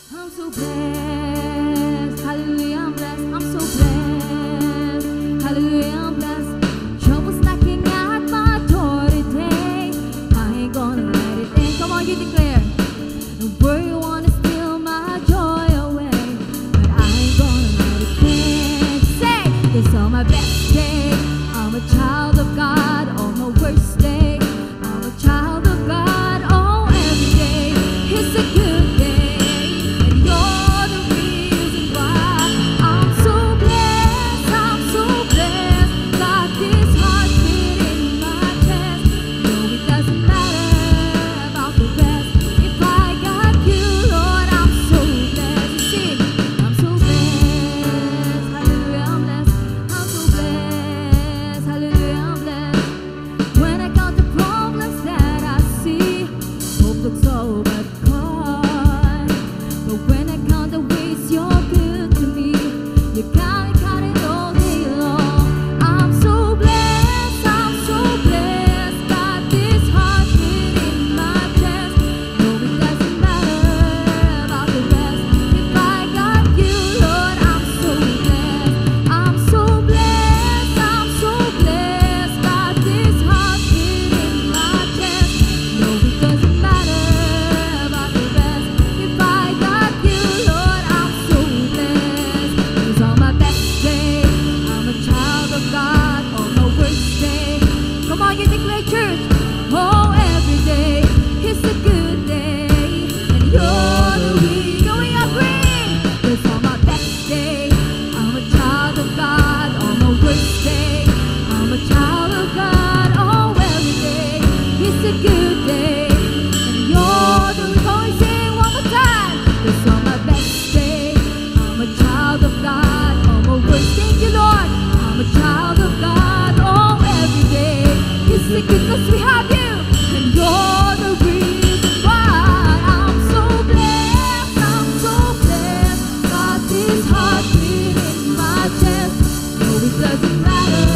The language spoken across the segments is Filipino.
I'm so blessed, hallelujah, I'm blessed, I'm so blessed, hallelujah, I'm blessed. Trouble's knocking at my door today, I ain't gonna let it in. Come on, you declare. The world wanna steal my joy away, but I ain't gonna let it in. Say, it's on my best day, I'm a child of God. On my worst day, I'm a child of God. Oh, every day, it's a good day. Because we have you, and you're the reason why. I'm so blessed, I'm so blessed. Got this heartbeat in my chest. No, it doesn't matter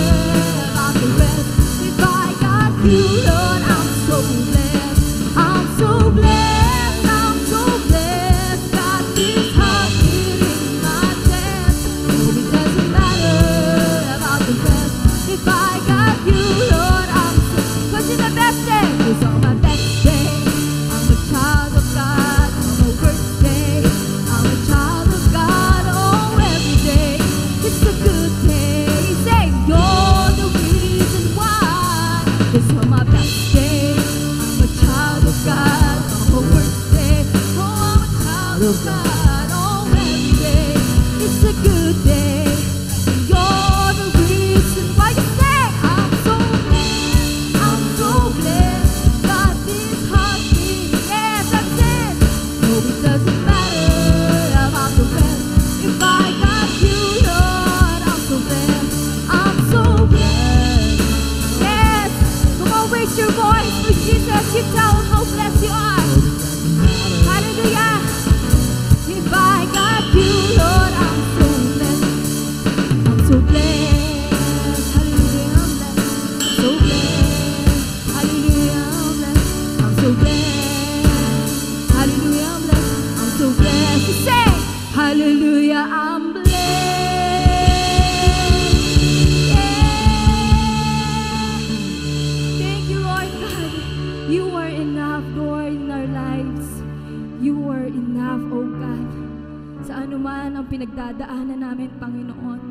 about the rest. If I got you, Lord, I'm so blessed. I'm so blessed, I'm so blessed. Got this heartbeat in my chest. No, it doesn't matter about the rest. If I got you, Lord, in the best day, it's on my best day. I'm a child of God. On my worst day, I'm a child of God. Oh, every day, it's a good day. Say, you're the reason why. It's on my best day. I'm a child of God. On my worst day, oh, I'm a child of God. Oh, every day, it's a good day. You're the reason why. You say, I'm so blessed, got this heartbeat, yes, that's it. No, it doesn't matter about the rest. If I got you, Lord, I'm so blessed, I'm so blessed. Yes, come on, raise your voice for Jesus. You tell him how blessed you are. Hallelujah. If I got you, Lord, I'm so blessed. I'm so blessed. Hallelujah, I'm blessed. So blessed. Hallelujah, I'm blessed. I'm so blessed. Hallelujah, I'm blessed. I'm so blessed to say, hallelujah, I'm blessed. Yeah. Thank you, Lord God. You are enough, Lord, in our lives. You are enough, oh God. Sa anuman ang pinagdadaanan namin, Panginoon.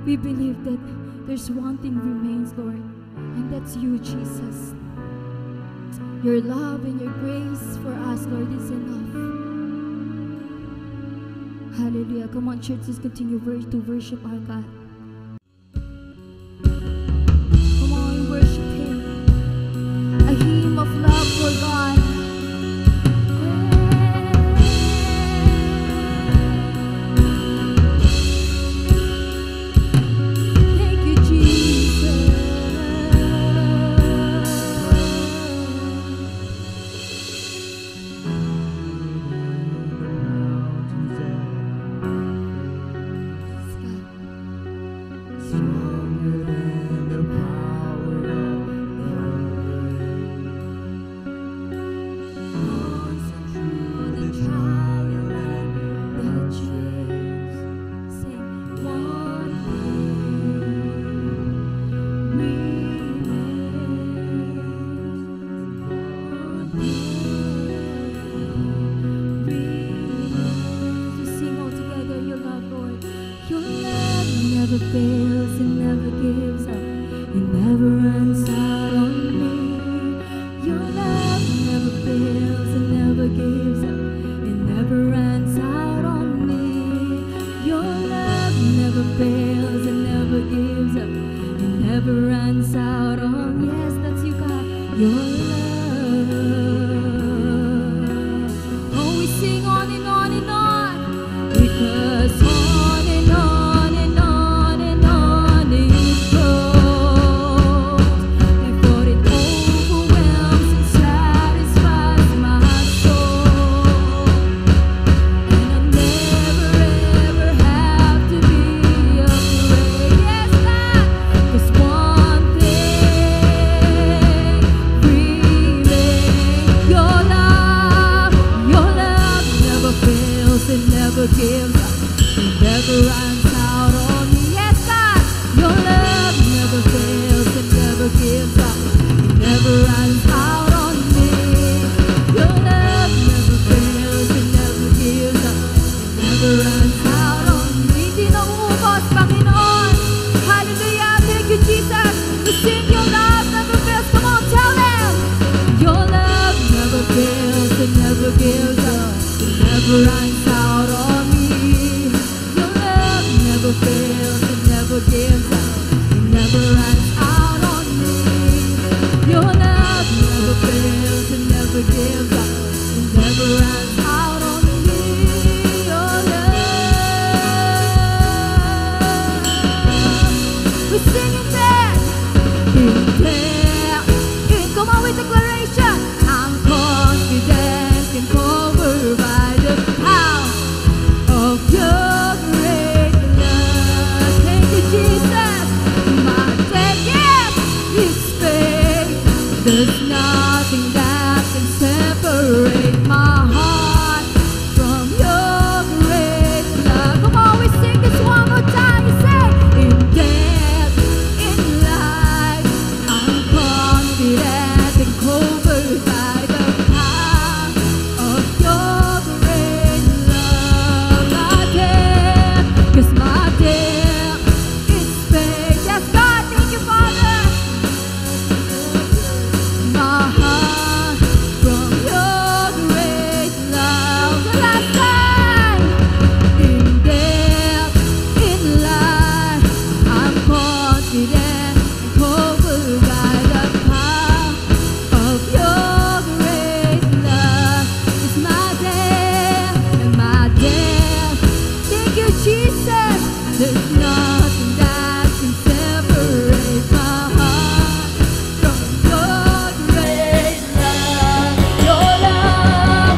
We believe that there's one thing remains, Lord. And that's you, Jesus. Your love and your grace for us, Lord, is enough. Hallelujah. Come on, church, let's continue to worship our God. Come on, worship Him. A hymn of love for God. never runs out on me. Your love never fails, it never gives up, it never runs out on me. Your love never fails, it never gives up, it never runs out on me. Your love. We sing it there, in there, come on with declaration. I'm confident and covered by the power of your great love. Thank you, Jesus. My debt, yes, is paid. There's nothing that can separate my heart from your great love. Come on, we sing this one more time. You say, in death, in life, I'm confident and covered by the power of your great love. My debt, 'cause my debt is paid. Yes, God, thank you, Father. My heart from your great love. The last time, in death, in life, I'm confident and covered by the power of your great love. It's my death and my death. Thank you, Jesus. There's nothing that can separate my heart from your great love. Your love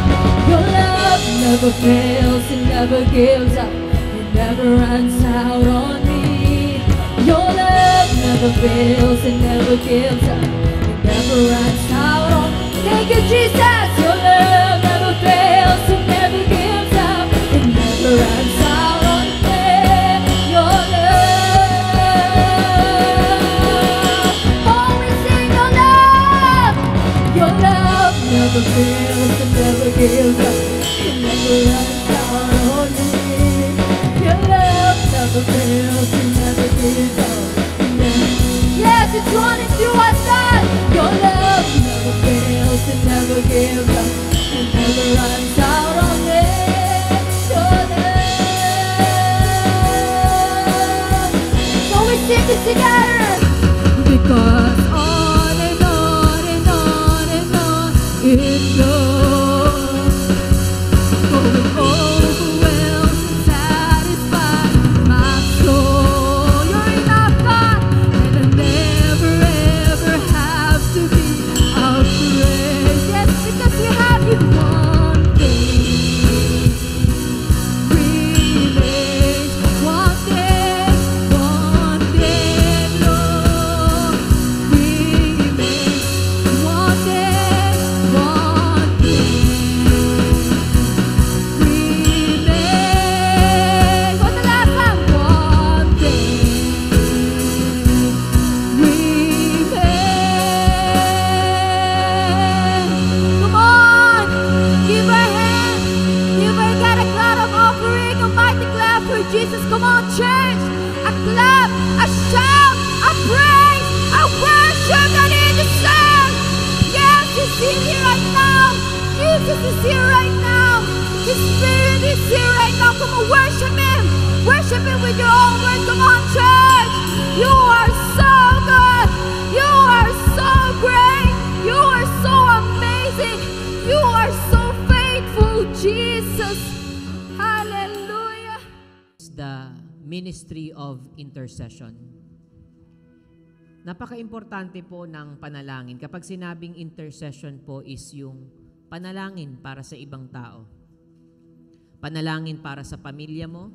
never fails, it never gives up, it never runs out on me. Your love never fails, it never gives up, it never runs out on me. Thank you, Jesus. Your love never fails, it never gives up, it never runs out on me. Your love. Oh, we sing your love. Your love never fails, it never gives up, it never runs out on me. Your love never fails, it never gives up. Yes, it's running through us, God. Your love never fails, it never gives up, it never runs out on me. Your love. So we sing this together. Because on and on and on and on it goes, going overwhelms and satisfies my soul. You're enough, God, and I never ever have to be afraid. Yes, because we have you. One thing remains, one thing, Lord, remains. One thing, one thing remains. What's the last time? One thing remains. Come on, give her a hand, give her God a clap of offering, a mighty clap for Jesus. Come on, church, a clap, a shout, a praise, a worship that He deserves. Yes, He's here right now. Jesus is here right now. His Spirit is here right now. Come on, worship Him. Worship Him with your own words. Come on, church. You are so good. You are so great. You are so amazing. You are so faithful, Jesus. Hallelujah. The ministry of intercession. Napaka-importante po ng panalangin. Kapag sinabing intercession po is yung panalangin para sa ibang tao. Panalangin para sa pamilya mo,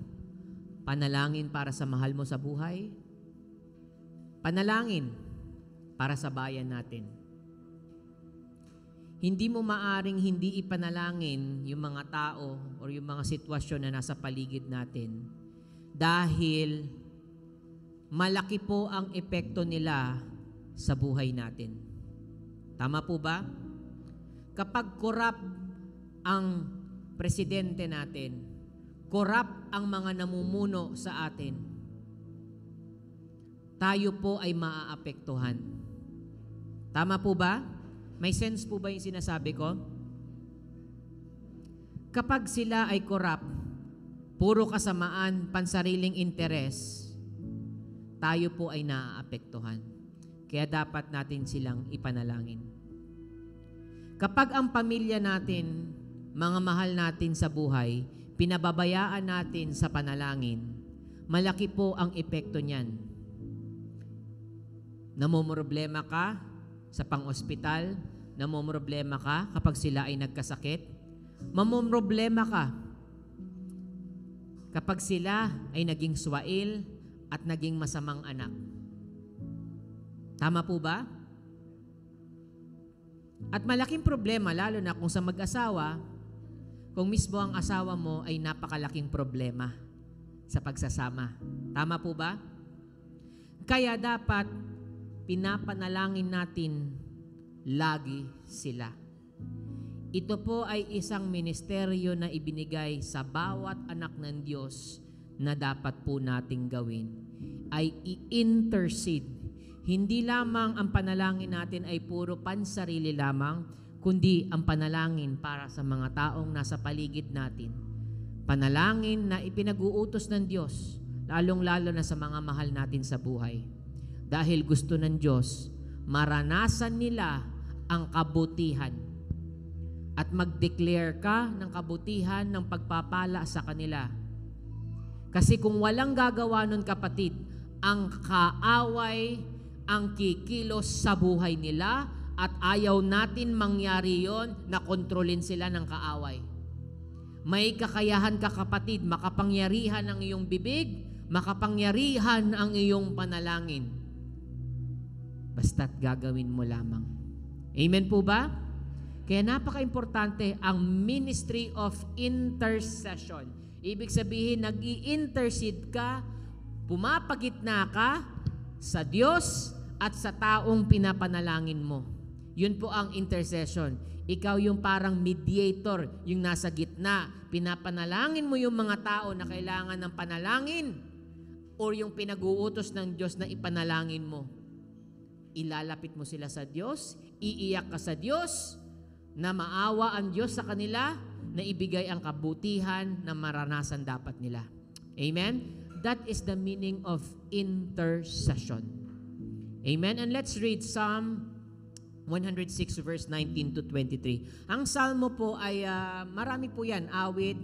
panalangin para sa mahal mo sa buhay, panalangin para sa bayan natin. Hindi mo maaring hindi ipanalangin yung mga tao o yung mga sitwasyon na nasa paligid natin dahil malaki po ang epekto nila sa buhay natin. Tama po ba? Kapag corrupt ang presidente natin, corrupt ang mga namumuno sa atin, tayo po ay maaapektuhan. Tama po ba? May sense po ba yung sinasabi ko? kapag sila ay corrupt, puro kasamaan, pansariling interes, tayo po ay naaapektuhan. Kaya dapat natin silang ipanalangin. Kapag ang pamilya natin, mga mahal natin sa buhay, pinababayaan natin sa panalangin, malaki po ang epekto niyan. Namomroblema ka sa pang-ospital, namomroblema ka kapag sila ay nagkasakit, mamomroblema ka kapag sila ay naging swail at naging masamang anak. Tama po ba? At malaking problema, lalo na kung sa mag-asawa, kung mismo ang asawa mo ay napakalaking problema sa pagsasama. Tama po ba? Kaya dapat pinapanalangin natin lagi sila. Ito po ay isang ministeryo na ibinigay sa bawat anak ng Diyos na dapat po nating gawin, ay i-intercede. Hindi lamang ang panalangin natin ay puro pansarili lamang, kundi ang panalangin para sa mga taong nasa paligid natin. Panalangin na ipinag-uutos ng Diyos, lalong-lalo na sa mga mahal natin sa buhay. Dahil gusto ng Diyos, maranasan nila ang kabutihan at mag-declare ka ng kabutihan ng pagpapala sa kanila. Kasi kung walang gagawa nun, kapatid, ang kaaway ang kikilos sa buhay nila at ayaw natin mangyari yon na kontrolin sila ng kaaway. May kakayahan ka, kapatid, makapangyarihan ang iyong bibig, makapangyarihan ang iyong panalangin. Basta't gagawin mo lamang. Amen po ba? Kaya napaka-importante ang ministry of intercession. Ibig sabihin, nag-i-intercede ka, pumapagitna ka sa Diyos at sa taong pinapanalangin mo. Yun po ang intercession. Ikaw yung parang mediator, yung nasa gitna. Pinapanalangin mo yung mga tao na kailangan ng panalangin o yung pinag-uutos ng Diyos na ipanalangin mo. Ilalapit mo sila sa Diyos, iiyak ka sa Diyos, na maawa ang Diyos sa kanila, na ibigay ang kabutihan na maranasan dapat nila. Amen? That is the meaning of intercession. Amen? And let's read Psalm 106 verse 19 to 23. Ang salmo po ay marami po yan, awit,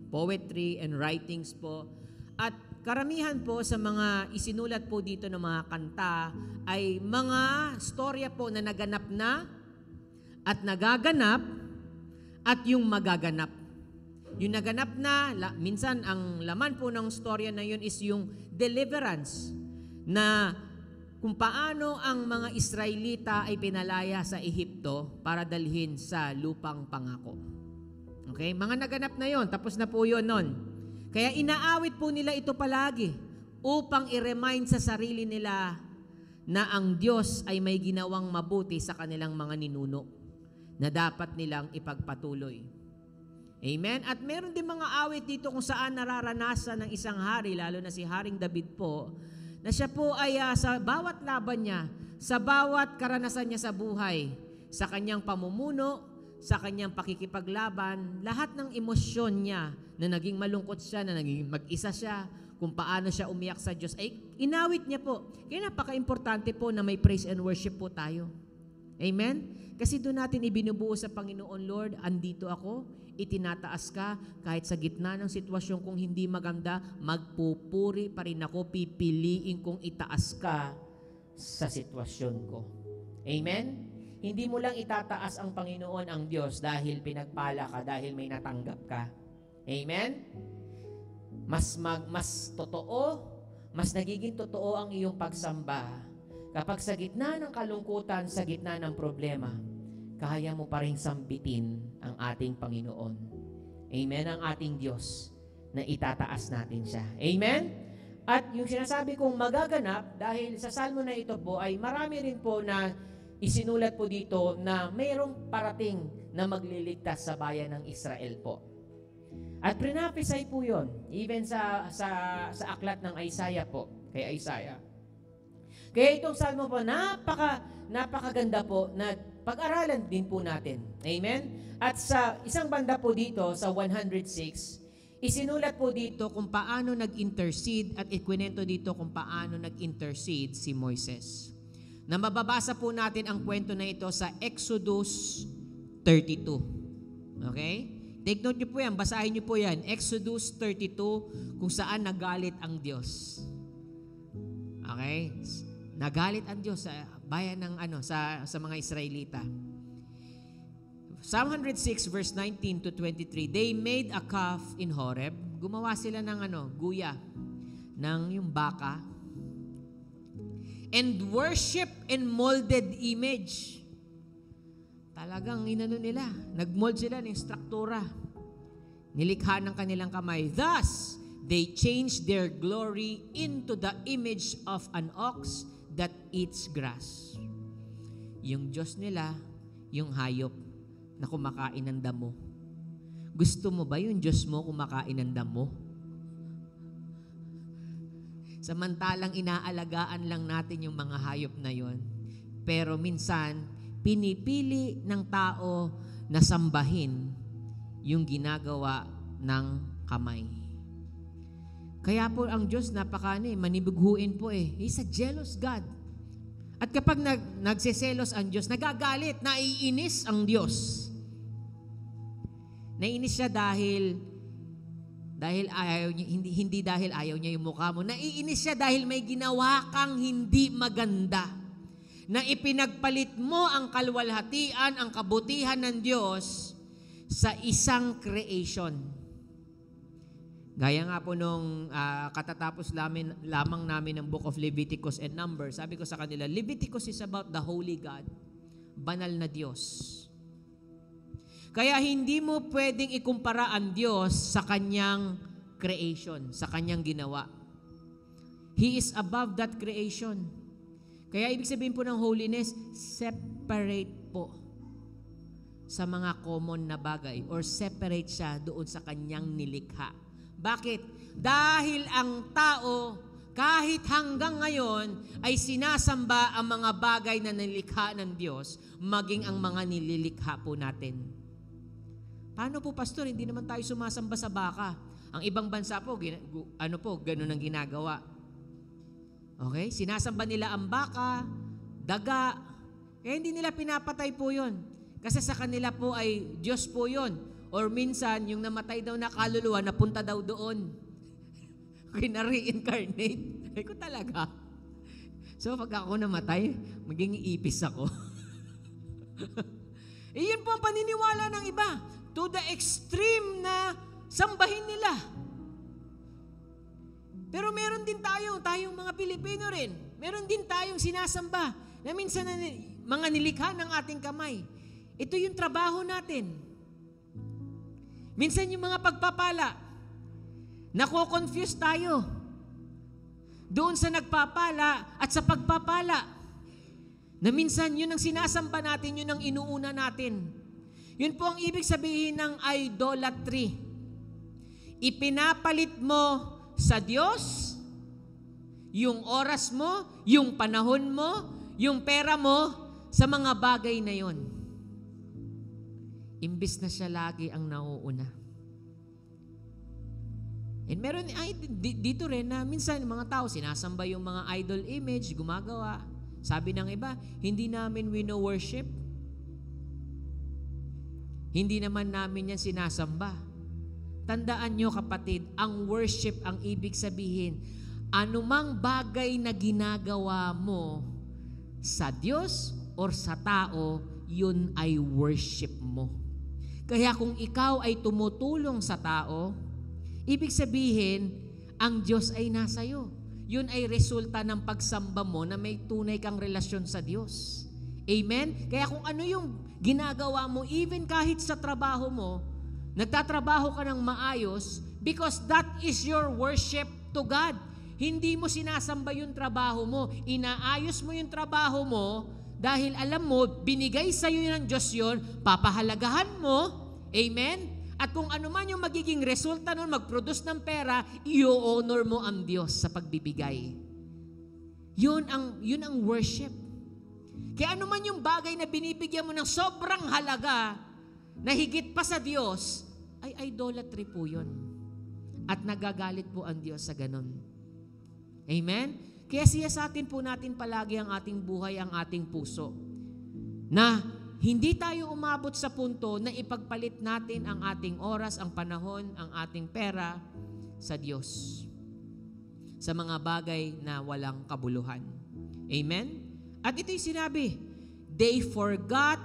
poetry, and writings po. At karamihan po sa mga isinulat po dito ng mga kanta ay mga storya po na naganap na at nagaganap at yung magaganap. Yung naganap na, minsan ang laman po ng storya na yun is yung deliverance na kung paano ang mga Israelita ay pinalaya sa Ehipto para dalhin sa lupang pangako. Okay? Mga naganap na yon, tapos na po yun nun. Kaya inaawit po nila ito palagi upang i-remind sa sarili nila na ang Diyos ay may ginawang mabuti sa kanilang mga ninuno na dapat nilang ipagpatuloy. Amen? At meron din mga awit dito kung saan nararanasan ng isang hari, lalo na si Haring David po, na siya po ay sa bawat laban niya, sa bawat karanasan niya sa buhay, sa kanyang pamumuno, sa kanyang pakikipaglaban, lahat ng emosyon niya na naging malungkot siya, na naging mag-isa siya, kung paano siya umiyak sa Diyos, ay inawit niya po. Kaya napaka-importante po na may praise and worship po tayo. Amen? Kasi doon natin ibinubuo sa Panginoon, Lord, andito ako, itinataas ka, kahit sa gitna ng sitwasyon kung hindi maganda, magpupuri pa rin ako, pipiliin kong itaas ka sa sitwasyon ko. Amen? Hindi mo lang itataas ang Panginoon ang Diyos dahil pinagpala ka, dahil may natanggap ka. Amen? Mas totoo, mas nagiging totoo ang iyong pagsamba kapag sa gitna ng kalungkutan, sa gitna ng problema, kaya mo pa rin sambitin ang ating Panginoon. Amen? Ang ating Diyos na itataas natin siya. Amen? At yung sinasabi kong magaganap, dahil sa salmo na ito po, ay marami rin po na isinulat po dito na mayroong parating na magliligtas sa bayan ng Israel po. At prinapesay po yun, even sa aklat ng Isaiah po, kay Isaiah. Kaya itong salmo po, napakaganda po na pag-aralan din po natin. Amen? At sa isang banda po dito, sa 106, isinulat po dito kung paano nag-intercede at ikwinento dito kung paano nag-intercede si Moises. Na mababasa po natin ang kwento na ito sa Exodus 32. Okay? Take note nyo po yan, basahin nyo po yan. Exodus 32, kung saan nagalit ang Diyos. Okay? Nagalit ang Diyos sa bayan ng sa mga Israelita. Psalm 106 verse 19 to 23, they made a calf in Horeb. Gumawa sila ng guya ng yung baka. And worship and molded image. Talagang nila. Nagmold sila ng struktura. Nilikha ng kanilang kamay. Thus, they changed their glory into the image of an ox that eats grass. Yung Diyos nila, yung hayop na kumakain ng damo. Gusto mo ba yung Diyos mo kumakain ng damo? Samantalang inaalagaan lang natin yung mga hayop na yon. Pero minsan, pinipili ng tao na sambahin yung ginagawa ng kamay. Kaya po ang Diyos manibughuin po eh. He's a jealous God. At kapag nagseselos ang Diyos, nagagalit, naiinis ang Diyos. Naiinis siya dahil ayaw niya, hindi dahil ayaw niya yung mukha mo. Naiinis siya dahil may ginawa kang hindi maganda. Na ipinagpalit mo ang kalwalhatian, ang kabutihan ng Diyos sa isang creation. Gaya nga po nung katatapos lamang namin ng Book of Leviticus and Numbers, sabi ko sa kanila, Leviticus is about the Holy God, banal na Diyos. Kaya hindi mo pwedeng ikumpara ang Diyos sa kanyang creation, sa kanyang ginawa. He is above that creation. Kaya ibig sabihin po ng holiness, separate po sa mga common na bagay or separate siya doon sa kanyang nilikha. Bakit? Dahil ang tao, kahit hanggang ngayon, ay sinasamba ang mga bagay na nilikha ng Diyos, maging ang mga nililikha po natin. Paano po, Pastor? Hindi naman tayo sumasamba sa baka. Ang ibang bansa po, ganun ang ginagawa. Okay? Sinasamba nila ang baka, daga, kaya hindi nila pinapatay po yun. Kasi sa kanila po ay Diyos po yun. Or minsan, yung namatay daw na kaluluwa, napunta daw doon. Okay, na-reincarnate. Ay ko talaga. So, pag ako namatay, maging ipis ako. Iyon po ang paniniwala ng iba. To the extreme na sambahin nila. Pero meron din tayong mga Pilipino rin. Meron din tayong sinasamba na minsan mga nilikha ng ating kamay. Ito yung trabaho natin. Minsan yung mga pagpapala, nako-confuse tayo doon sa nagpapala at sa pagpapala. Na minsan yun ang sinasamba natin, yun ang inuuna natin. Yun po ang ibig sabihin ng idolatry. Ipinapalit mo sa Diyos yung oras mo, yung panahon mo, yung pera mo sa mga bagay na yun. Imbis na siya lagi ang nauuna. And meron dito rin na minsan mga tao sinasamba yung mga idol image, gumagawa. Sabi ng iba, hindi namin wino-worship. Hindi naman namin yan sinasamba. Tandaan nyo kapatid, ang worship ang ibig sabihin, anumang bagay na ginagawa mo sa Diyos or sa tao, yun ay worship mo. Kaya kung ikaw ay tumutulong sa tao, ibig sabihin, ang Diyos ay nasa iyo. Yun ay resulta ng pagsamba mo na may tunay kang relasyon sa Diyos. Amen? Kaya kung ano yung ginagawa mo, even kahit sa trabaho mo, nagtatrabaho ka ng maayos, because that is your worship to God. Hindi mo sinasamba yung trabaho mo. Inaayos mo yung trabaho mo, dahil alam mo, binigay sa iyo ng Diyos yun, papahalagahan mo, amen? At kung ano man yung magiging resulta nun, mag-produce ng pera, i-honor mo ang Diyos sa pagbibigay. Yun ang worship. Kaya ano man yung bagay na binibigyan mo ng sobrang halaga na higit pa sa Diyos, ay idolatry po yun. At nagagalit po ang Diyos sa ganun. Amen? Kaya siyasatin po natin palagi ang ating buhay, ang ating puso. Na hindi tayo umabot sa punto na ipagpalit natin ang ating oras, ang panahon, ang ating pera sa Diyos. Sa mga bagay na walang kabuluhan. Amen? At ito'y sinabi, they forgot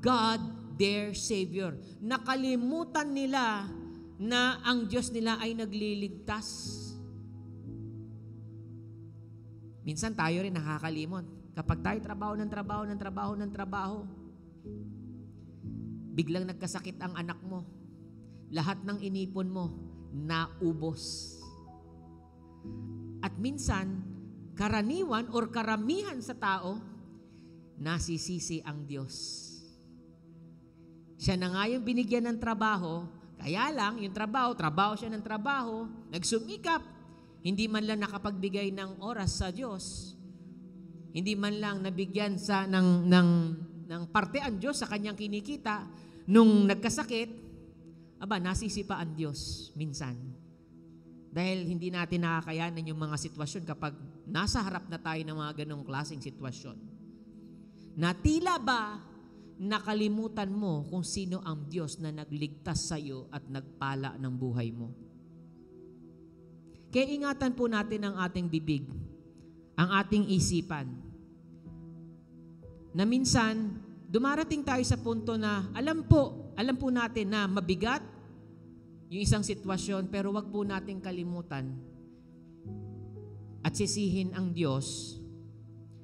God, their Savior. Nakalimutan nila na ang Diyos nila ay nagliligtas. Minsan tayo rin nakakalimot. Kapag tayo trabaho, biglang nagkasakit ang anak mo. Lahat ng inipon mo, naubos. At minsan, karaniwan or karamihan sa tao, nasisisi ang Diyos. Siya na nga yung binigyan ng trabaho, kaya lang yung trabaho siya ng trabaho, nagsumikap, hindi man lang nakapagbigay ng oras sa Diyos, hindi man lang nabigyan ng parte ang Diyos sa kanyang kinikita, nung nagkasakit, nasisi pa ang Diyos minsan. Dahil hindi natin nakakayanan yung mga sitwasyon kapag nasa harap na tayo ng mga ganong klaseng sitwasyon. Na tila ba nakalimutan mo kung sino ang Diyos na nagligtas sa iyo at nagpala ng buhay mo. Kaya ingatan po natin ang ating bibig, ang ating isipan. Na minsan, dumarating tayo sa punto na alam po natin na mabigat yung isang sitwasyon, pero wag po nating kalimutan at sisihin ang Diyos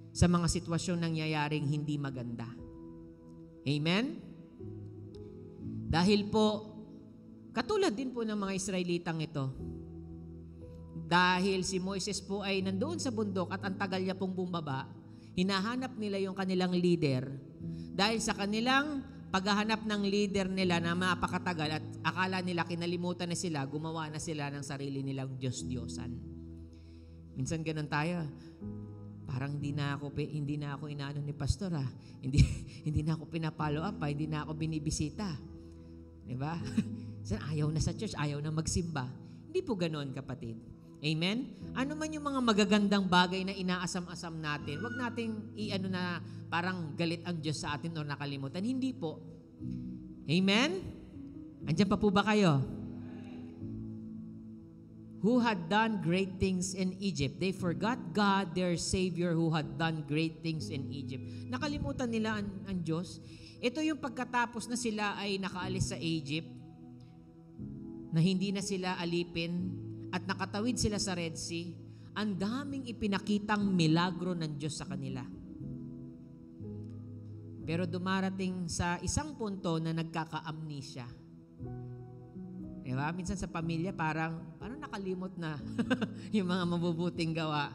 sa mga sitwasyon nangyayaring hindi maganda. Amen? Dahil po, katulad din po ng mga Israelitang ito, dahil si Moises po ay nandoon sa bundok at ang tagal niya pong bumaba, hinahanap nila yung kanilang leader. Dahil sa kanilang paghahanap ng leader nila na mapakatagal at akala nila kinalimutan na sila, gumawa na sila ng sarili nilang Diyos-Diyosan. Minsan ganun tayo. Parang hindi na ako inaano ni pastor Hindi na ako pinapollow up hindi na ako binibisita. 'Di ba? Ayaw na sa church, ayaw na magsimba. Hindi po ganoon, kapatid. Amen? Ano man yung mga magagandang bagay na inaasam-asam natin, wag nating na parang galit ang Diyos sa atin o nakalimutan. Hindi po. Amen? Andiyan pa po ba kayo? Who had done great things in Egypt. They forgot God, their Savior, who had done great things in Egypt. Nakalimutan nila ang Diyos. Ito yung pagkatapos na sila ay nakaalis sa Egypt, na hindi na sila alipin, at nakatawid sila sa Red Sea, ang daming ipinakitang milagro ng Diyos sa kanila. Pero dumarating sa isang punto na nagkaka-amnesia. Diba? Minsan sa pamilya parang nakalimot na yung mga mabubuting gawa.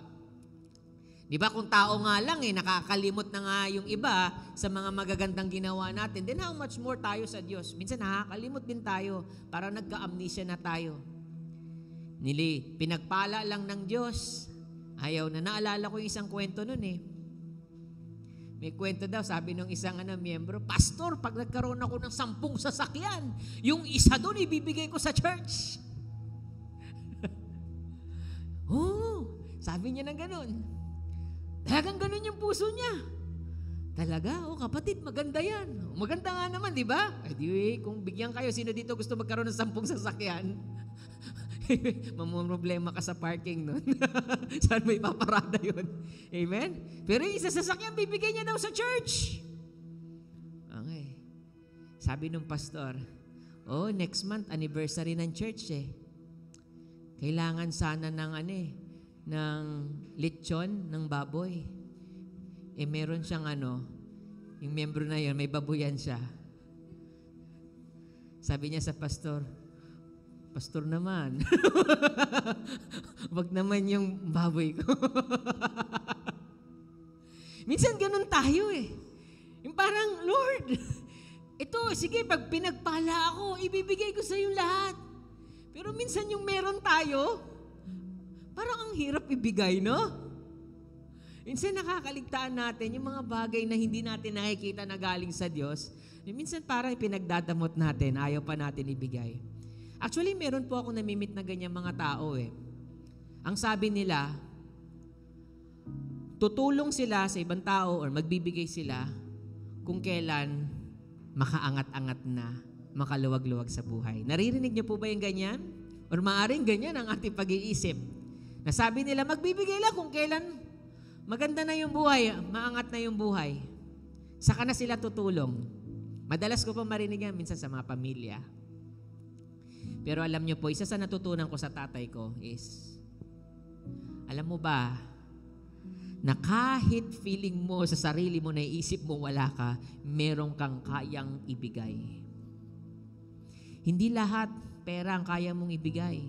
Diba kung tao nga lang nakakalimot na nga yung iba sa mga magagandang ginawa natin, then how much more tayo sa Diyos? Minsan nakakalimot din tayo, parang nagka-amnesia na tayo. Pinagpala lang ng Diyos. Ayaw na. Naalala ko yung isang kwento nun May kwento daw, sabi ng isang miyembro, Pastor, pag nagkaroon ako ng 10 sasakyan, yung isa doon ibibigay ko sa church. Sabi niya ng ganun. Talagang ganun yung puso niya. Talaga? Kapatid, maganda yan. Maganda nga naman, di ba? Kung bigyan kayo, sino dito gusto magkaroon ng 10 sasakyan? Mamumroblema ka sa parking nun. Saan may paparada yun? Amen? Pero yung isa sasakyan, bibigay niya daw sa church. Okay. Sabi nung pastor, next month, anniversary ng church Kailangan sana ng ng lechon, ng baboy. Meron siyang yung membro na yun, may baboyan siya. Sabi niya sa pastor, Pastor naman, wag naman yung baboy ko. Minsan ganun tayo Yung parang, Lord, ito, sige, pag pinagpala ako, ibibigay ko sa iyo lahat. Pero minsan yung meron tayo, parang ang hirap ibigay, no? Minsan nakakaligtaan natin yung mga bagay na hindi natin nakikita na galing sa Diyos. Minsan parang pinagdadamot natin, ayaw pa natin ibigay. Actually, meron po ako namimit na ganyan mga tao eh. Ang sabi nila, tutulong sila sa ibang tao or magbibigay sila kung kailan makaangat-angat na, makaluwag-luwag sa buhay. Naririnig niyo po ba yung ganyan? Or maaaring ganyan ang ating pag-iisip. Nasabi nila, magbibigay lang kung kailan maganda na yung buhay, maangat na yung buhay. Saka na sila tutulong. Madalas ko pa marinig yan minsan sa mga pamilya. Pero alam niyo po, isa sa natutunan ko sa tatay ko is, alam mo ba, na kahit feeling mo sa sarili mo, naiisip mo wala ka, meron kang kayang ibigay. Hindi lahat pera ang kaya mong ibigay.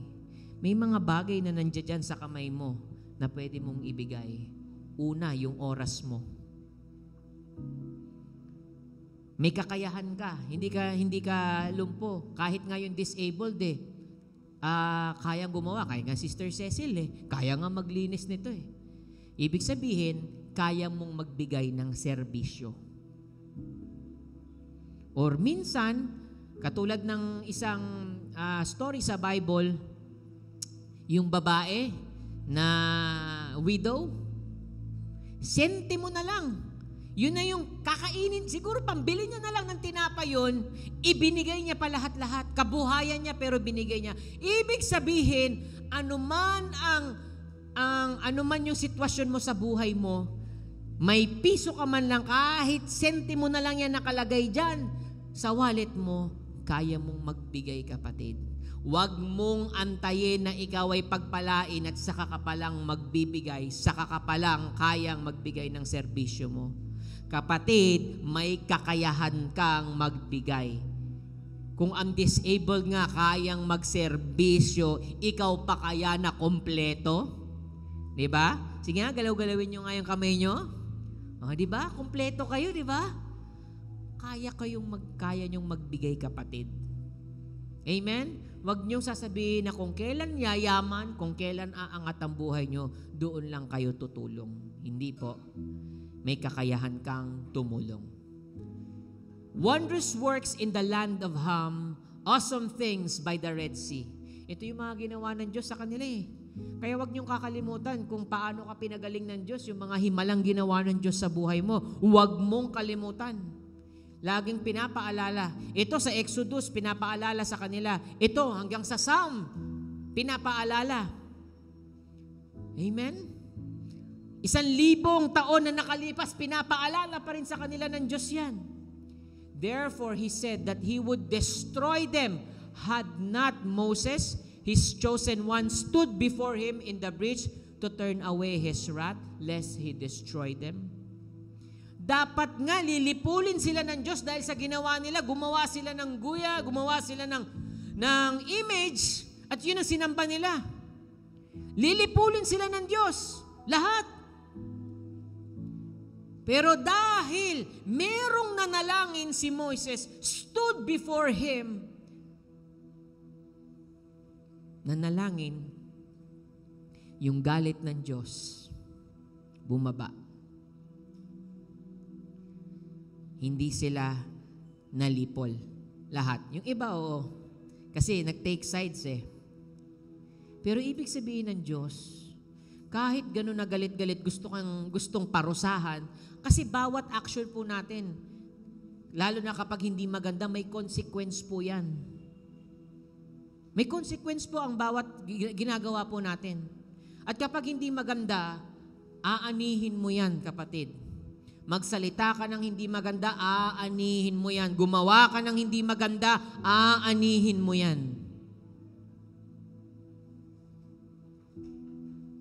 May mga bagay na nandiyan dyan sa kamay mo na pwede mong ibigay. Una, yung oras mo. May kakayahan ka. Hindi ka lumpo. Kahit ngayon disabled kayang gumawa. Kaya nga Sister Cecil kaya nga maglinis nito Ibig sabihin, kaya mong magbigay ng serbisyo. Or minsan, katulad ng isang story sa Bible, yung babae na widow, sentimo na lang. Yun na yung kakainin. Siguro pambili niya na lang ng tinapay yun, ibinigay niya pa lahat-lahat. Kabuhayan niya pero binigay niya. Ibig sabihin, anuman yung sitwasyon mo sa buhay mo, may piso ka man lang, kahit sentimo na lang yan nakalagay dyan sa wallet mo, kaya mong magbigay, kapatid. Huwag mong antayin na ikaw ay pagpalain at saka ka palang magbibigay, saka ka palang kayang magbigay ng serbisyo mo. Kapatid, may kakayahan kang magbigay. Kung ang disabled nga kayang magserbisyo, ikaw pa kaya na kompleto? Diba? Sige nga, galaw-galawin nyo nga yung kamay nyo. Diba? Kompleto kayo, diba? Kaya nyong magbigay, kapatid. Amen? Huwag niyong sasabihin na kung kailan yayaman, kung kailan aangat ang buhay niyo, doon lang kayo tutulong. Hindi po. May kakayahan kang tumulong. Wondrous works in the land of Ham, awesome things by the Red Sea. Ito yung mga ginawa ng Diyos sa kanila Kaya huwag niyong kakalimutan kung paano ka pinagaling ng Diyos, yung mga himalang ginawa ng Diyos sa buhay mo. Huwag mong kalimutan. Laging pinapaalala. Ito sa Exodus, pinapaalala sa kanila. Ito hanggang sa Psalm, pinapaalala. Amen? 1,000 taon na nakalipas, pinapaalala pa rin sa kanila ng Diyos yan. Therefore, He said that He would destroy them had not Moses, His chosen one, stood before Him in the breach to turn away His wrath, lest He destroy them. Dapat nga lilipulin sila ng Diyos dahil sa ginawa nila. Gumawa sila ng guya, gumawa sila ng image, at yun ang sinamba nila. Lilipulin sila ng Diyos. Lahat. Pero dahil merong nanalangin si Moises, stood before him, nanalangin, yung galit ng Diyos bumaba. Hindi sila nalipol. Lahat. Yung iba, kasi nag-take sides Pero ibig sabihin ng Diyos, kahit gano'n na galit-galit, gustong parusahan, kasi bawat action po natin, lalo na kapag hindi maganda, may consequence po yan. May consequence po ang bawat ginagawa po natin. At kapag hindi maganda, aanihin mo yan, kapatid. Magsalita ka ng hindi maganda, aanihin mo yan. Gumawa ka ng hindi maganda, aanihin mo yan.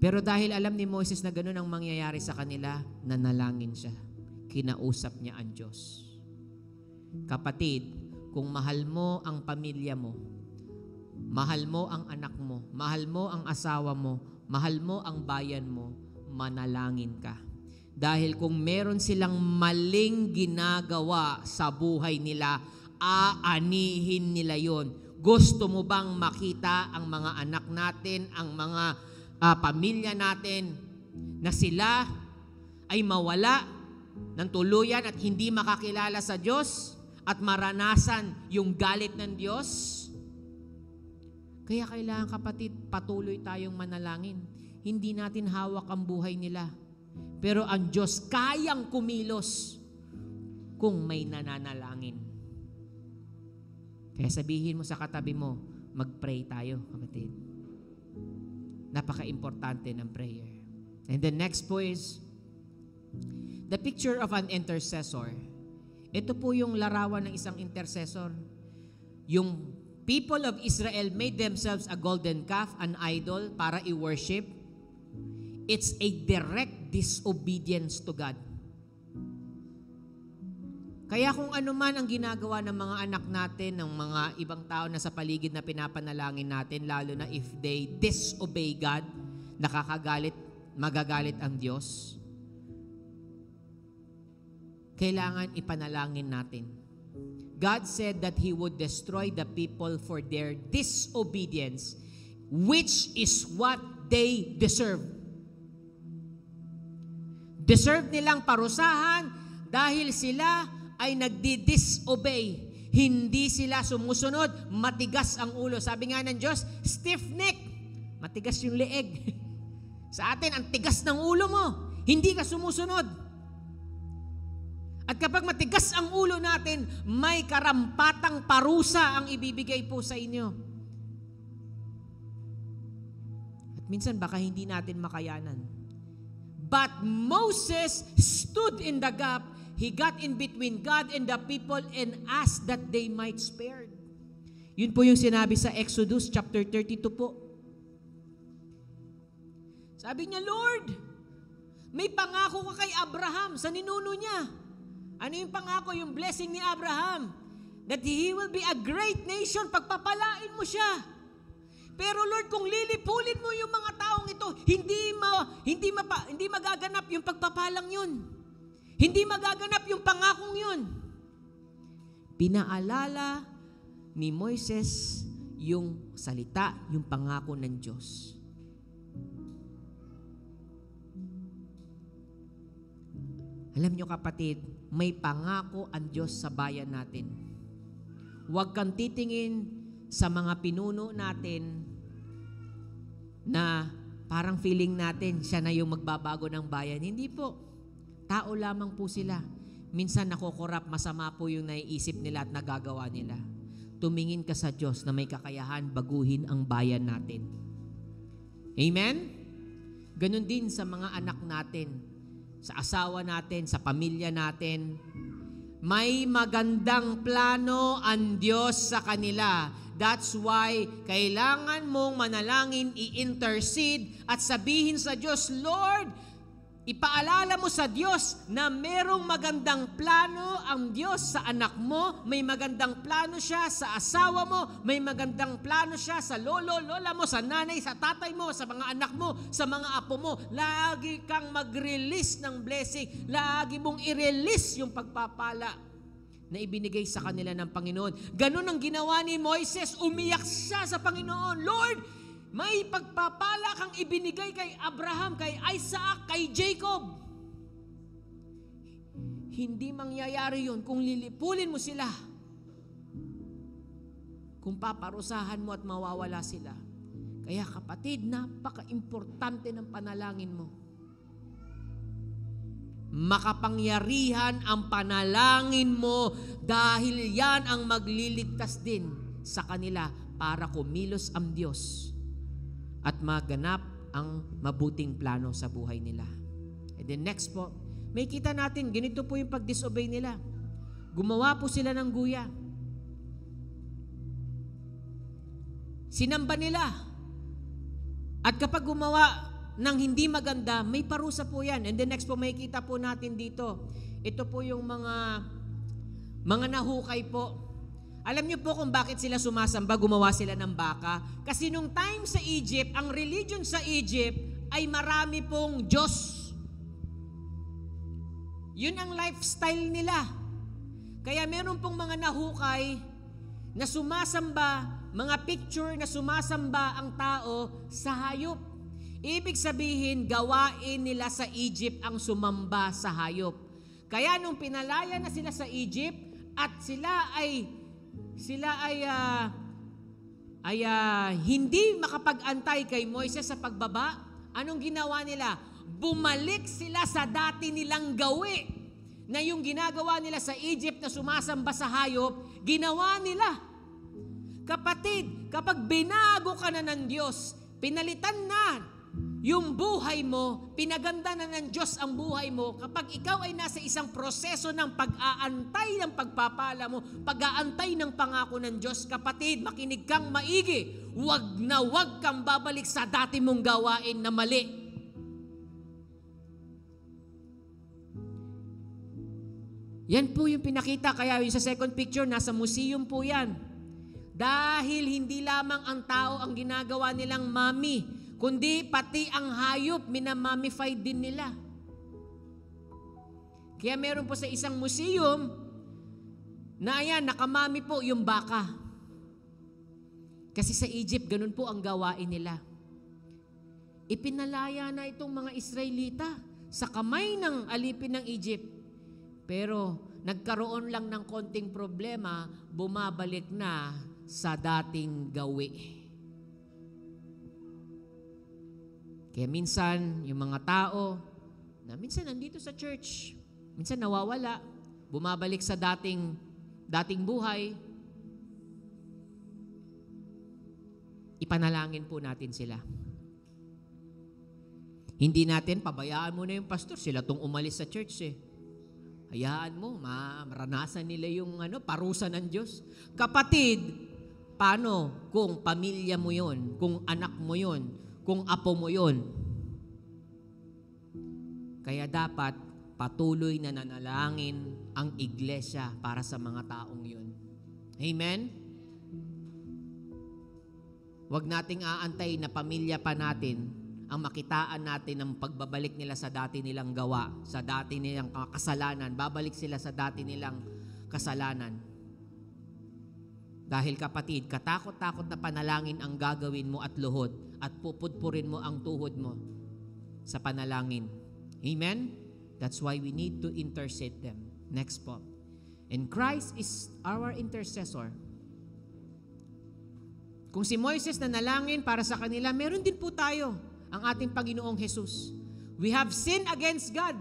Pero dahil alam ni Moses na gano'n ang mangyayari sa kanila, nanalangin siya. Kinausap niya ang Diyos. Kapatid, kung mahal mo ang pamilya mo, mahal mo ang anak mo, mahal mo ang asawa mo, mahal mo ang bayan mo, manalangin ka. Dahil kung meron silang maling ginagawa sa buhay nila, aanihin nila yon. Gusto mo bang makita ang mga anak natin, ang mga pamilya natin, na sila ay mawala ng tuluyan at hindi makakilala sa Diyos at maranasan yung galit ng Diyos. Kaya kailangan, kapatid, patuloy tayong manalangin. Hindi natin hawak ang buhay nila. Pero ang Diyos kayang kumilos kung may nananalangin. Kaya sabihin mo sa katabi mo, mag-pray tayo, kapatid. Napaka-importante ng prayer. And the next po is the picture of an intercessor. Ito po yung larawan ng isang intercessor. Yung people of Israel made themselves a golden calf, an idol, para i-worship. It's a direct disobedience to God. Kaya kung ano man ang ginagawa ng mga anak natin, ng mga ibang tao na sa paligid na pinapanalangin natin, lalo na if they disobey God, magagalit ang Diyos. Kailangan ipanalangin natin. God said that He would destroy the people for their disobedience, which is what they deserve. Deserve nilang parusahan dahil sila ay nagdi-disobey. Hindi sila sumusunod. Matigas ang ulo. Sabi nga ng Diyos, stiff neck. Matigas yung leeg. Sa atin, ang tigas ng ulo mo. Hindi ka sumusunod. At kapag matigas ang ulo natin, may karampatang parusa ang ibibigay po sa inyo. At minsan baka hindi natin makayanan. But Moses stood in the gap. He got in between God and the people and asked that they might spare. Yun po yung sinabi sa Exodus chapter 32 po. Sabi niya, Lord, may pangako ka kay Abraham sa ninuno niya. Ano yung pangako? Yung blessing ni Abraham. That he will be a great nation. Pagpapalain mo siya. Pero Lord, kung lilipulin mo yung mga taong ito, hindi magaganap yung pagpapalang yun. Hindi magaganap yung pangakong yun. Pinaalala ni Moises yung salita, yung pangako ng Diyos. Alam nyo kapatid, may pangako ang Diyos sa bayan natin. Huwag kang titingin sa mga pinuno natin na parang feeling natin siya na yung magbabago ng bayan. Hindi po. Tao lamang po sila. Minsan nakokorap, masama po yung naiisip nila at nagagawa nila. Tumingin ka sa Diyos na may kakayahan baguhin ang bayan natin. Amen? Ganon din sa mga anak natin, sa asawa natin, sa pamilya natin. May magandang plano ang Diyos sa kanila. That's why kailangan mong manalangin, i-intercede at sabihin sa Diyos, Lord, ipaalala mo sa Diyos na merong magandang plano ang Diyos sa anak mo, may magandang plano siya sa asawa mo, may magandang plano siya sa lolo, lola mo, sa nanay, sa tatay mo, sa mga anak mo, sa mga apo mo. Lagi kang mag-release ng blessing. Lagi mong i-release yung pagpapala na ibinigay sa kanila ng Panginoon. Ganun ang ginawa ni Moises. Umiyak siya sa Panginoon. Lord, may pagpapala kang ibinigay kay Abraham, kay Isaac, kay Jacob. Hindi mangyayari yun kung lilipulin mo sila. Kung paparusahan mo at mawawala sila. Kaya kapatid, napaka-importante ng panalangin mo. Makapangyarihan ang panalangin mo dahil yan ang magliligtas din sa kanila para kumilos ang Diyos at maganap ang mabuting plano sa buhay nila. And then next po, may kita natin, ganito po yung pag-disobey nila. Gumawa po sila ng guya. Sinamba nila. At kapag gumawa ng hindi maganda, may parusa po yan. And then next po, may kita po natin dito. Ito po yung mga nahukay po. Alam niyo po kung bakit sila sumasamba, gumawa sila ng baka? Kasi nung time sa Egypt, ang religion sa Egypt ay marami pong Diyos. Yun ang lifestyle nila. Kaya meron pong mga nahukay na sumasamba, mga picture na sumasamba ang tao sa hayop. Ibig sabihin, gawain nila sa Egypt ang sumamba sa hayop. Kaya nung pinalaya na sila sa Egypt at sila ay hindi makapag-antay kay Moises sa pagbaba, anong ginawa nila? Bumalik sila sa dati nilang gawi na yung ginagawa nila sa Egypt na sumasamba sa hayop, ginawa nila. Kapatid, kapag binago ka na ng Diyos, pinalitan na yung buhay mo, pinaganda na ng Diyos ang buhay mo, kapag ikaw ay nasa isang proseso ng pag-aantay ng pagpapala mo, pag-aantay ng pangako ng Diyos, kapatid, makinig kang maigi, wag kang babalik sa dati mong gawain na mali. Yan po yung pinakita, kaya yung sa second picture, nasa museum po yan. Dahil hindi lamang ang tao ang ginagawa nilang mami, kundi pati ang hayop, minamamified din nila. Kaya meron po sa isang museum na ayan, nakamami po yung baka. Kasi sa Egypt, ganun po ang gawain nila. Ipinalaya na itong mga Israelita sa kamay ng alipin ng Egypt. Pero nagkaroon lang ng konting problema, bumabalik na sa dating gawi. Kaya minsan, yung mga tao na minsan nandito sa church, minsan nawawala, bumabalik sa dating buhay, ipanalangin po natin sila. Hindi natin, pabayaan mo na yung pastor, sila tong umalis sa church eh. Hayaan mo, maranasan nila yung parusa ng Diyos. Kapatid, paano kung pamilya mo yon, kung anak mo yon, kung apo mo yon? Kaya dapat patuloy na nanalangin ang iglesia para sa mga taong yon. Amen? Huwag nating aantay na pamilya pa natin ang makitaan natin ng pagbabalik nila sa dati nilang gawa, sa dati nilang kasalanan. Babalik sila sa dati nilang kasalanan. Dahil kapatid, katakot-takot na panalangin ang gagawin mo at luhod at pupudpurin mo ang tuhod mo sa panalangin. Amen? That's why we need to intercede them. Next po. And Christ is our intercessor. Kung si Moises na nalangin para sa kanila, meron din po tayo, ang ating Panginoong Jesus. We have sinned against God.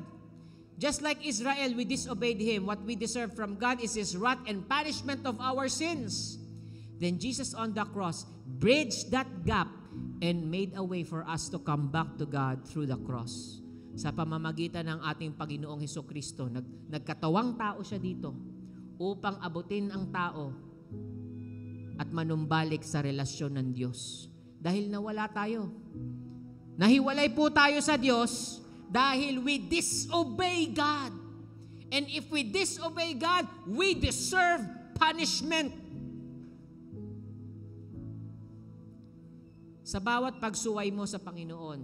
Just like Israel, we disobeyed Him. What we deserve from God is His wrath and punishment of our sins. Then Jesus on the cross bridged that gap and made a way for us to come back to God through the cross. Sa pamamagitan ng ating Panginoong Hesukristo, nagkatawang tao siya dito upang abutin ang tao at manumbalik sa relasyon ng Diyos. Dahil nawala tayo. Nahiwalay po tayo sa Diyos dahil we disobey God. And if we disobey God, we deserve punishment. Sa bawat pagsuway mo sa Panginoon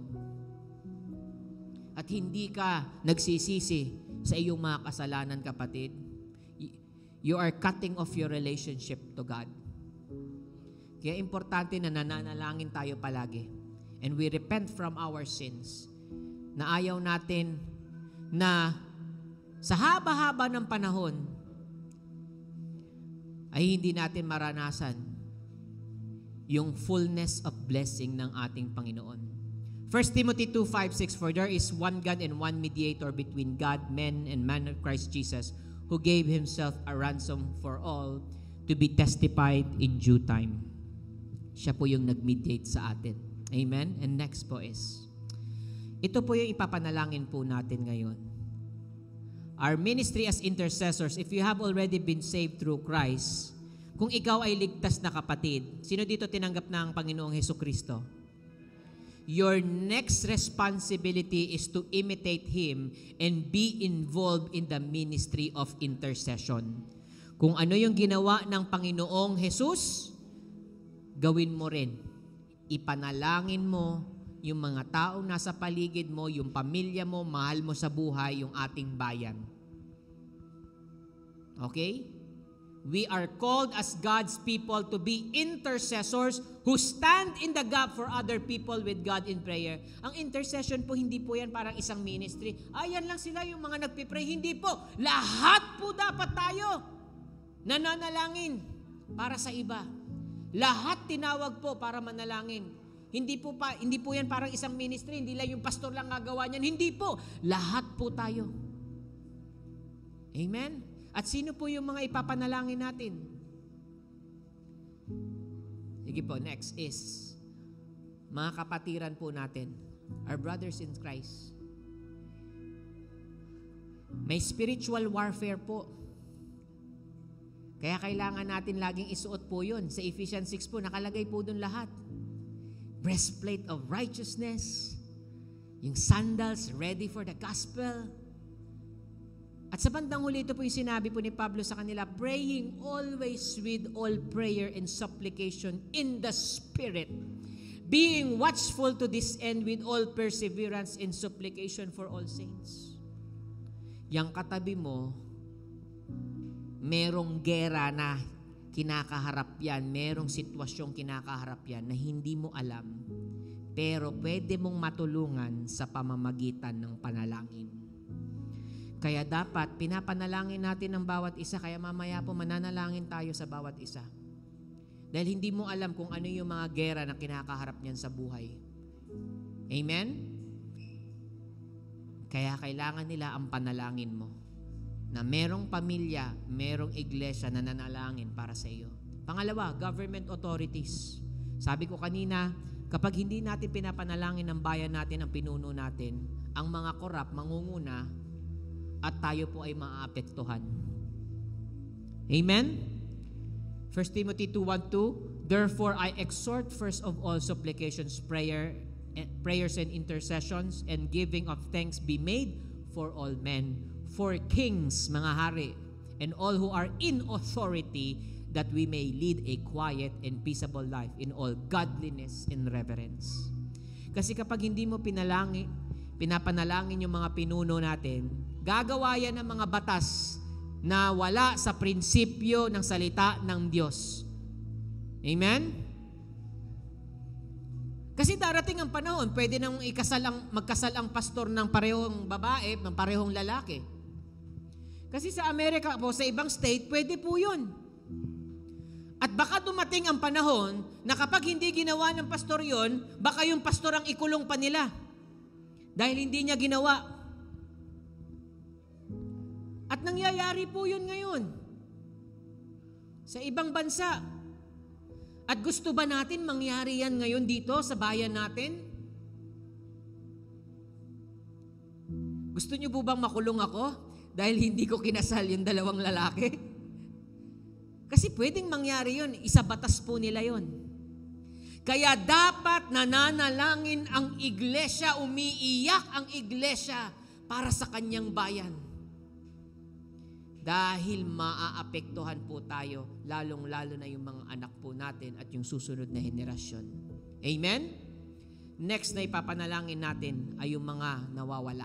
at hindi ka nagsisisi sa iyong mga kasalanan, kapatid, you are cutting off your relationship to God. Kaya importante na nananalangin tayo palagi. And we repent from our sins. Na ayaw natin na sa haba-haba ng panahon ay hindi natin maranasan yung fullness of blessing ng ating Panginoon. 1 Timothy 2:5-6, for there is one God and one mediator between God, men, and man of Christ Jesus, who gave Himself a ransom for all, to be testified in due time. Siya po yung nag-mediate sa atin. Amen? And next po is, ito po yung ipapanalangin po natin ngayon. Our ministry as intercessors, if you have already been saved through Christ, kung ikaw ay ligtas na kapatid, sino dito tinanggap na ang Panginoong Hesukristo? Your next responsibility is to imitate Him and be involved in the ministry of intercession. Kung ano yung ginawa ng Panginoong Jesus, gawin mo rin. Ipanalangin mo yung mga taong nasa paligid mo, yung pamilya mo, mahal mo sa buhay, yung ating bayan. Okay? We are called as God's people to be intercessors who stand in the gap for other people with God in prayer. Ang intercession po, hindi po yan parang isang ministry. Ayan lang sila yung mga nagpipray. Hindi po. Lahat po dapat tayo nananalangin para sa iba. Lahat tinawag po para manalangin. Hindi po yan parang isang ministry. Hindi lang yung pastor lang gagawa niyan. Hindi po. Lahat po tayo. Amen? At sino po yung mga ipapanalangin natin? Sige po, next is mga kapatiran po natin, our brothers in Christ. May spiritual warfare po. Kaya kailangan natin laging isuot po yun. Sa Ephesians 6 po, nakalagay po dun lahat. Breastplate of righteousness, yung sandals ready for the gospel. At sa bandang huli, ito po yung sinabi po ni Pablo sa kanila, praying always with all prayer and supplication in the Spirit, being watchful to this end with all perseverance and supplication for all saints. Yang katabi mo, merong gera na kinakaharap yan, merong sitwasyong kinakaharap yan na hindi mo alam, pero pwede mong matulungan sa pamamagitan ng panalangin. Kaya dapat pinapanalangin natin ang bawat isa, kaya mamaya po mananalangin tayo sa bawat isa. Dahil hindi mo alam kung ano yung mga gera na kinakaharap niyan sa buhay. Amen? Kaya kailangan nila ang panalangin mo. Na merong pamilya, merong iglesia na nanalangin para sa iyo. Pangalawa, government authorities. Sabi ko kanina, kapag hindi natin pinapanalangin ng bayan natin, ang pinuno natin, ang mga korap, mangunguna, at tayo po ay maaapektuhan. Amen? 1 Timothy 2:1-2, therefore I exhort first of all supplications, prayers and intercessions, and giving of thanks be made for all men, for kings, mga hari, and all who are in authority, that we may lead a quiet and peaceable life in all godliness and reverence. Kasi kapag hindi mo pinapanalangin yung mga pinuno natin, gagawa yan ng mga batas na wala sa prinsipyo ng salita ng Diyos. Amen? Kasi darating ang panahon, pwede nang magkasal ang pastor ng parehong babae, ng parehong lalaki. Kasi sa Amerika po, sa ibang state, pwede po yun. At baka dumating ang panahon na kapag hindi ginawa ng pastor yun, baka yung pastor ang ikulong pa nila. Dahil hindi niya ginawa. At nangyayari po yun ngayon sa ibang bansa. At gusto ba natin mangyari yan ngayon dito sa bayan natin? Gusto niyo po bang makulong ako dahil hindi ko kinasal yung dalawang lalaki? Kasi pwedeng mangyari yun. Isa batas po nila yun. Kaya dapat nananalangin ang iglesia, umiiyak ang iglesia para sa kanyang bayan. Dahil maaapektuhan po tayo, lalong-lalo na yung mga anak po natin at yung susunod na henerasyon. Amen? Next na ipapanalangin natin ay yung mga nawawala.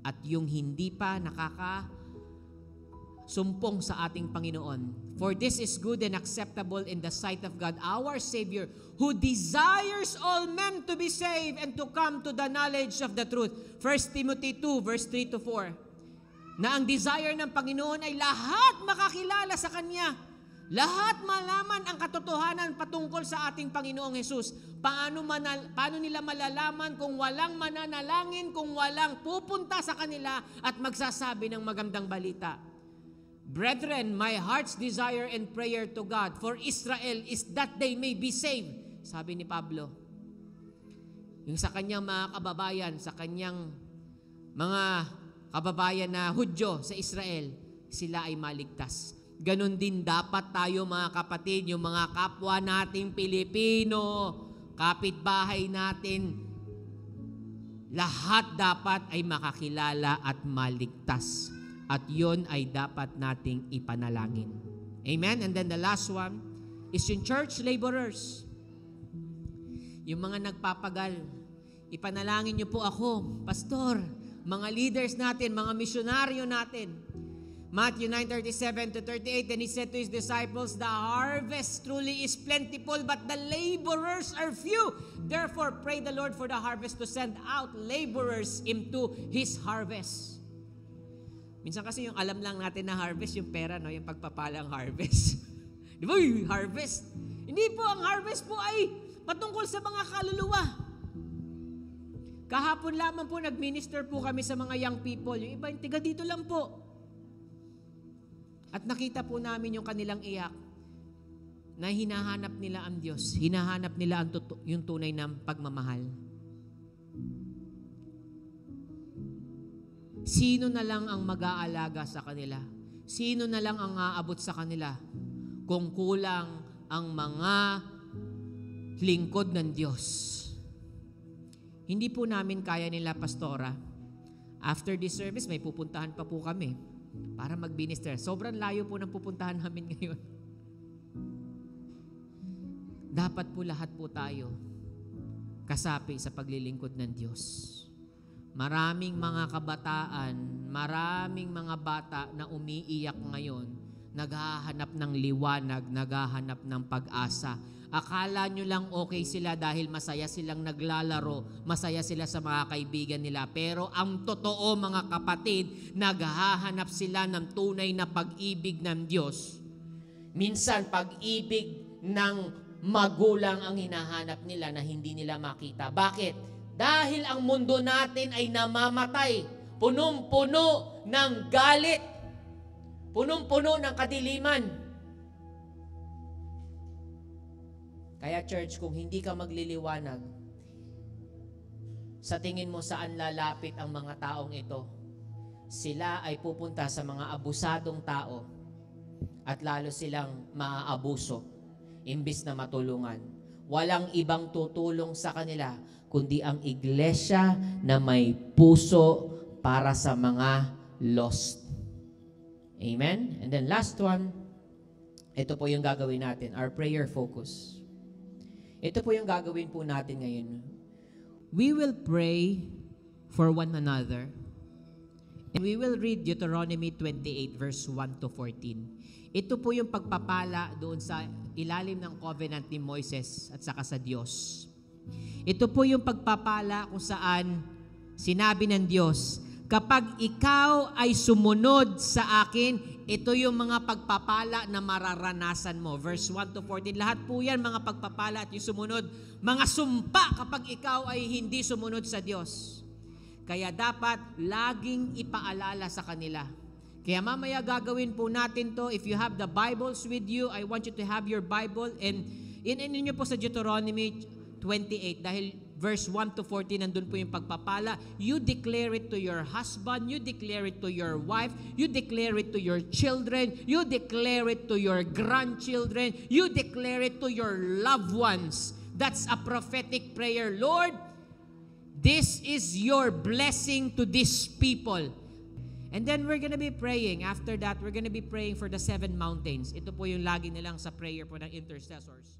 At yung hindi pa nakakasumpong sa ating Panginoon. For this is good and acceptable in the sight of God, our Savior, who desires all men to be saved and to come to the knowledge of the truth. 1 Timothy 2, verse 3-4. Na ang desire ng Panginoon ay lahat makakilala sa Kanya. Lahat malaman ang katotohanan patungkol sa ating Panginoong Hesus. Paano nila malalaman kung walang mananalangin, kung walang pupunta sa kanila at magsasabi ng magandang balita? Brethren, my heart's desire and prayer to God for Israel is that they may be saved. Sabi ni Pablo. Yung sa kanyang mga kababayan, sa kanyang mga kababayan na Hudyo sa Israel, sila ay maligtas. Ganon din dapat tayo mga kapatid, yung mga kapwa nating Pilipino, kapitbahay natin, lahat dapat ay makakilala at maligtas. At yon ay dapat nating ipanalangin. Amen? And then the last one is yung church laborers. Yung mga nagpapagal. Ipanalangin niyo po ako, pastor, mga leaders natin, mga misyonaryo natin. Matthew 9:37 to 38, then he said to his disciples, the harvest truly is plentiful, but the laborers are few. Therefore, pray the Lord for the harvest to send out laborers into His harvest. Minsan kasi yung alam lang natin na harvest, yung pera, no? Yung pagpapalang harvest. Di ba? Yung harvest. Hindi po, ang harvest po ay patungkol sa mga kaluluwa. Kahapon lamang po, nag-minister po kami sa mga young people. Yung iba, yung tiga dito lang po. At nakita po namin yung kanilang iyak na hinahanap nila ang Diyos. Hinahanap nila yung tunay na pagmamahal. Sino na lang ang mag-aalaga sa kanila? Sino na lang ang aabot sa kanila? Kung kulang ang mga lingkod ng Diyos. Hindi po namin kaya nila, Pastora. After this service, may pupuntahan pa po kami para mag-minister. Sobrang layo po ng pupuntahan namin ngayon. Dapat po lahat po tayo kasapi sa paglilingkod ng Diyos. Maraming mga kabataan, maraming mga bata na umiiyak ngayon, naghahanap ng liwanag, naghahanap ng pag-asa. Akala nyo lang okay sila dahil masaya silang naglalaro, masaya sila sa mga kaibigan nila. Pero ang totoo, mga kapatid, naghahanap sila ng tunay na pag-ibig ng Diyos. Minsan, pag-ibig ng magulang ang hinahanap nila na hindi nila makita. Bakit? Dahil ang mundo natin ay namamatay, punong-puno ng galit, punong-puno ng kadiliman. Kaya church, kung hindi ka magliliwanag, sa tingin mo saan lalapit ang mga taong ito? Sila ay pupunta sa mga abusadong tao at lalo silang maaabuso imbis na matulungan. Walang ibang tutulong sa kanila kundi ang iglesia na may puso para sa mga lost. Amen? And then last one, ito po yung gagawin natin, our prayer focus. Ito po yung gagawin po natin ngayon. We will pray for one another. And we will read Deuteronomy 28 verse 1 to 14. Ito po yung pagpapala doon sa ilalim ng covenant ni Moises at saka sa Diyos. Ito po yung pagpapala kung saan sinabi ng Diyos, kapag ikaw ay sumunod sa akin, ito yung mga pagpapala na mararanasan mo. Verse 1 to 14. Lahat po yan, mga pagpapala at yung sumunod. Mga sumpa kapag ikaw ay hindi sumunod sa Diyos. Kaya dapat laging ipaalala sa kanila. Kaya mamaya gagawin po natin to. If you have the Bibles with you, I want you to have your Bible. And in po sa Deuteronomy 28. Dahil verse 1 to 14, nandun po yung pagpapala. You declare it to your husband. You declare it to your wife. You declare it to your children. You declare it to your grandchildren. You declare it to your loved ones. That's a prophetic prayer. Lord, this is your blessing to these people. And then we're gonna be praying. After that, we're gonna be praying for the 7 mountains. Ito po yung lagi nilang sa prayer po ng intercessors.